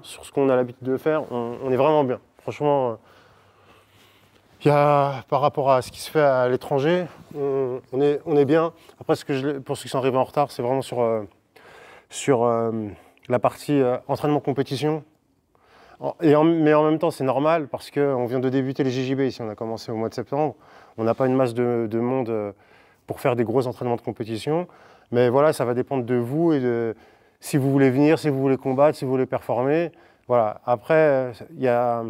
sur ce qu'on a l'habitude de faire, on est vraiment bien. Franchement, par rapport à ce qui se fait à l'étranger, on est bien. Après, pour ceux qui sont arrivés en retard, c'est vraiment sur la partie entraînement-compétition. Mais en même temps, c'est normal parce qu'on vient de débuter les JJB ici. On a commencé au mois de septembre. On n'a pas une masse de monde pour faire des gros entraînements de compétition. Mais voilà, ça va dépendre de vous et de si vous voulez venir, si vous voulez combattre, si vous voulez performer. Voilà. Après, il y a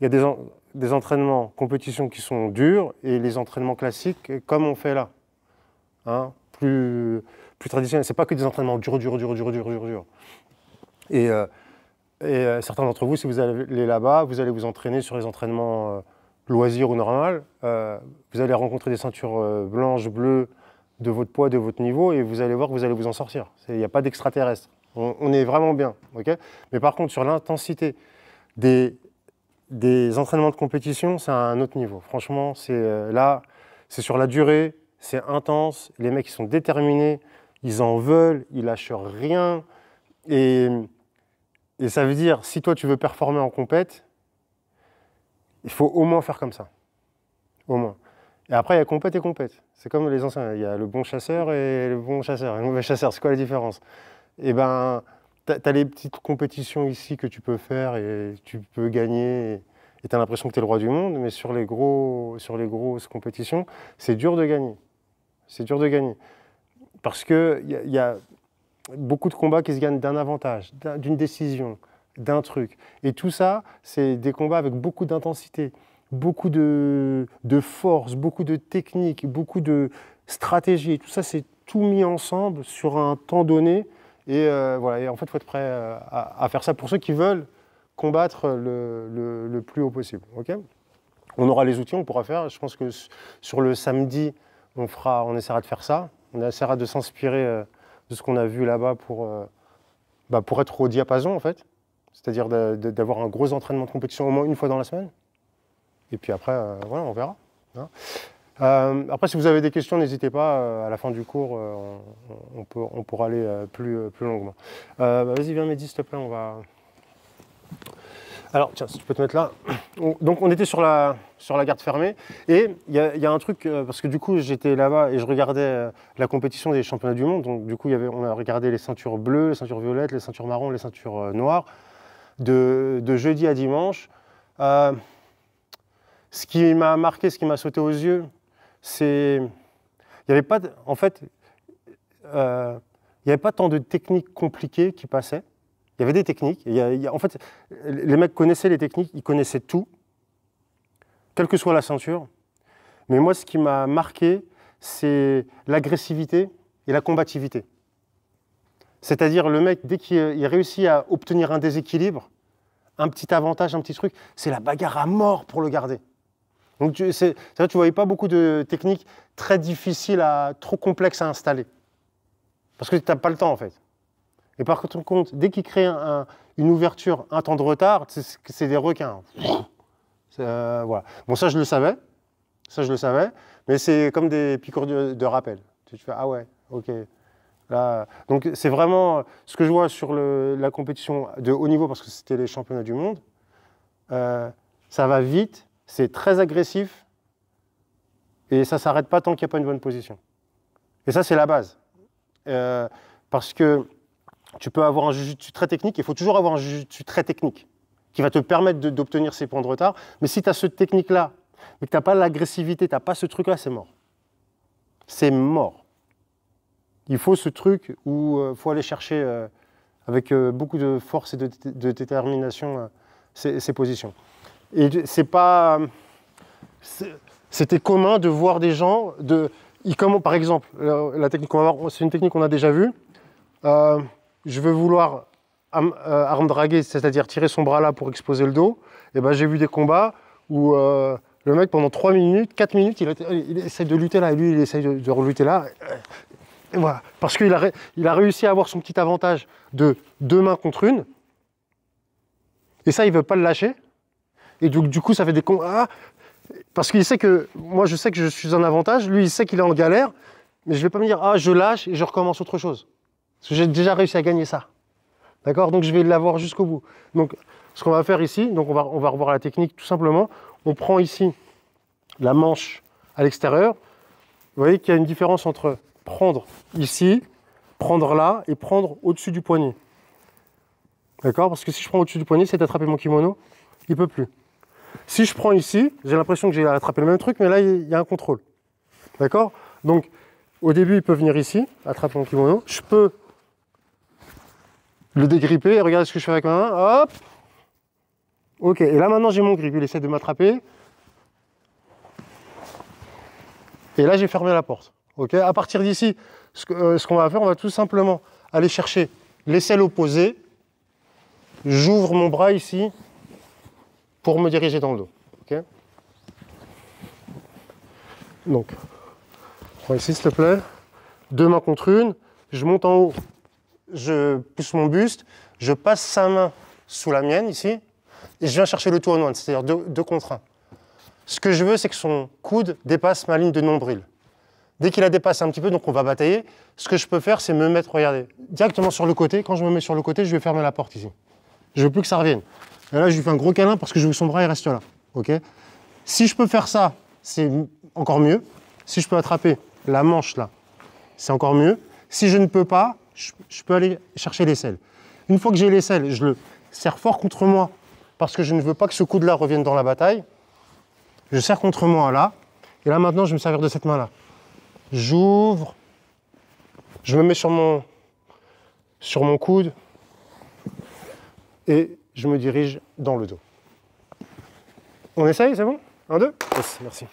des entraînements compétition qui sont durs et les entraînements classiques comme on fait là. Hein, plus traditionnels. Ce n'est pas que des entraînements durs. Et certains d'entre vous, si vous allez là-bas, vous allez vous entraîner sur les entraînements loisirs ou normal. Vous allez rencontrer des ceintures blanches, bleues de votre poids, de votre niveau, et vous allez voir que vous allez vous en sortir. Il n'y a pas d'extraterrestre. On est vraiment bien. Okay, mais par contre, sur l'intensité des entraînements de compétition, c'est à un autre niveau. Franchement, là, c'est sur la durée, c'est intense. Les mecs, ils sont déterminés, ils en veulent, ils lâchent rien. Et ça veut dire, si toi, tu veux performer en compète, il faut au moins faire comme ça. Au moins. Et après, il y a compète et compète. C'est comme les anciens. Il y a le bon chasseur et le bon chasseur. Et le mauvais chasseur, c'est quoi la différence? Eh ben, tu as les petites compétitions ici que tu peux faire et tu peux gagner. Et tu as l'impression que tu es le roi du monde. Mais sur les grosses compétitions, c'est dur de gagner. C'est dur de gagner. Parce qu'il y a beaucoup de combats qui se gagnent d'un avantage, d'une décision, d'un truc. Et tout ça, c'est des combats avec beaucoup d'intensité, beaucoup de force, beaucoup de technique, beaucoup de stratégie. Tout ça, c'est tout mis ensemble sur un temps donné. Et voilà. Et en fait, il faut être prêt à faire ça pour ceux qui veulent combattre le plus haut possible. Okay, on aura les outils, on pourra faire. Je pense que sur le samedi, on essaiera de faire ça. On essaiera de s'inspirer de ce qu'on a vu là-bas pour être au diapason, en fait. C'est-à-dire d'avoir un gros entraînement de compétition au moins une fois dans la semaine. Et puis après, voilà, on verra. Hein. Après, si vous avez des questions, n'hésitez pas. À la fin du cours, on pourra aller plus longuement. Vas-y, viens, Mehdi, s'il te plaît. On va... Alors, tiens, si tu peux te mettre là. Donc, on était sur la garde fermée. Et il y a un truc, parce que du coup, j'étais là-bas et je regardais la compétition des championnats du monde. Donc, du coup, on a regardé les ceintures bleues, les ceintures violettes, les ceintures marron, les ceintures noires, de jeudi à dimanche. Ce qui m'a marqué, ce qui m'a sauté aux yeux, c'est... Il n'y avait pas... En fait, il n'y avait pas tant de techniques compliquées qui passaient. Il y avait des techniques. En fait, les mecs connaissaient les techniques, ils connaissaient tout, quelle que soit la ceinture. Mais moi, ce qui m'a marqué, c'est l'agressivité et la combativité. C'est-à-dire, le mec, dès qu'il réussit à obtenir un déséquilibre, un petit avantage, un petit truc, c'est la bagarre à mort pour le garder. Donc, tu ne voyais pas beaucoup de techniques très difficiles, trop complexes à installer. Parce que tu n'as pas le temps, en fait. Et par contre, dès qu'il crée une ouverture, un temps de retard, c'est des requins. Voilà. Bon, ça, je le savais. Mais c'est comme des piqûres de rappel. Tu fais, ah ouais, ok. Là, donc, c'est vraiment ce que je vois sur la compétition de haut niveau, parce que c'était les championnats du monde. Ça va vite, c'est très agressif, et ça ne s'arrête pas tant qu'il n'y a pas une bonne position. Et ça, c'est la base. Parce que tu peux avoir un jiu-jitsu très technique, il faut toujours avoir un jiu-jitsu très technique qui va te permettre d'obtenir ces points de retard. Mais si tu as cette technique-là, mais que tu n'as pas l'agressivité, tu n'as pas ce truc-là, c'est mort. C'est mort. Il faut ce truc où il faut aller chercher avec beaucoup de force et de détermination ces positions. Et c'était commun de voir des gens, par exemple, la technique qu'on va voir, c'est une technique qu'on a déjà vue. Je veux vouloir arme draguer, c'est-à-dire tirer son bras là pour exposer le dos. Et ben, j'ai vu des combats où le mec, pendant 3 minutes, 4 minutes, il essaye de lutter là, et lui, il essaye de relutter là. Et voilà. Parce qu'il a réussi à avoir son petit avantage de 2 mains contre une. Et ça, il ne veut pas le lâcher. Et du coup, ça fait des combats. Parce qu'il sait que, moi, je sais que je suis en avantage. Lui, il sait qu'il est en galère. Mais je ne vais pas me dire, je lâche et je recommence autre chose. Parce que j'ai déjà réussi à gagner ça. D'accord? Donc je vais l'avoir jusqu'au bout. Donc ce qu'on va faire ici, donc on va revoir la technique tout simplement. On prend ici la manche à l'extérieur. Vous voyez qu'il y a une différence entre prendre ici, prendre là et prendre au-dessus du poignet. D'accord? Parce que si je prends au-dessus du poignet, c'est d'attraper mon kimono, il ne peut plus. Si je prends ici, j'ai l'impression que j'ai attrapé le même truc, mais là, il y a un contrôle. D'accord? Donc, au début, il peut venir ici, attraper mon kimono. Je peux le dégripper et regardez ce que je fais avec ma main. Hop! Ok, et là, maintenant, j'ai mon grip. Il essaie de m'attraper. Et là, j'ai fermé la porte. Ok? À partir d'ici, ce qu'on va faire, on va tout simplement aller chercher l'aisselle opposée. J'ouvre mon bras ici pour me diriger dans le dos. Okay, donc, prends ici s'il te plaît. 2 mains contre une. Je monte en haut. Je pousse mon buste. Je passe sa main sous la mienne ici. Et je viens chercher le two on one, c'est-à-dire 2 contre 1. Ce que je veux, c'est que son coude dépasse ma ligne de nombril. Dès qu'il a dépassé un petit peu, donc on va batailler, ce que je peux faire, c'est me mettre, regardez, directement sur le côté. Quand je me mets sur le côté, je vais fermer la porte ici. Je veux plus que ça revienne. Et là, je lui fais un gros câlin parce que je veux que son bras il reste là. Okay, si je peux faire ça, c'est encore mieux. Si je peux attraper la manche là, c'est encore mieux. Si je ne peux pas, je peux aller chercher l'aisselle. Une fois que j'ai l'aisselle, je le serre fort contre moi parce que je ne veux pas que ce coude-là revienne dans la bataille. Je serre contre moi là. Et là, maintenant, je vais me servir de cette main-là. J'ouvre. Je me mets sur mon coude. Et je me dirige dans le dos. On essaye, c'est bon? 1, 2? Yes, merci.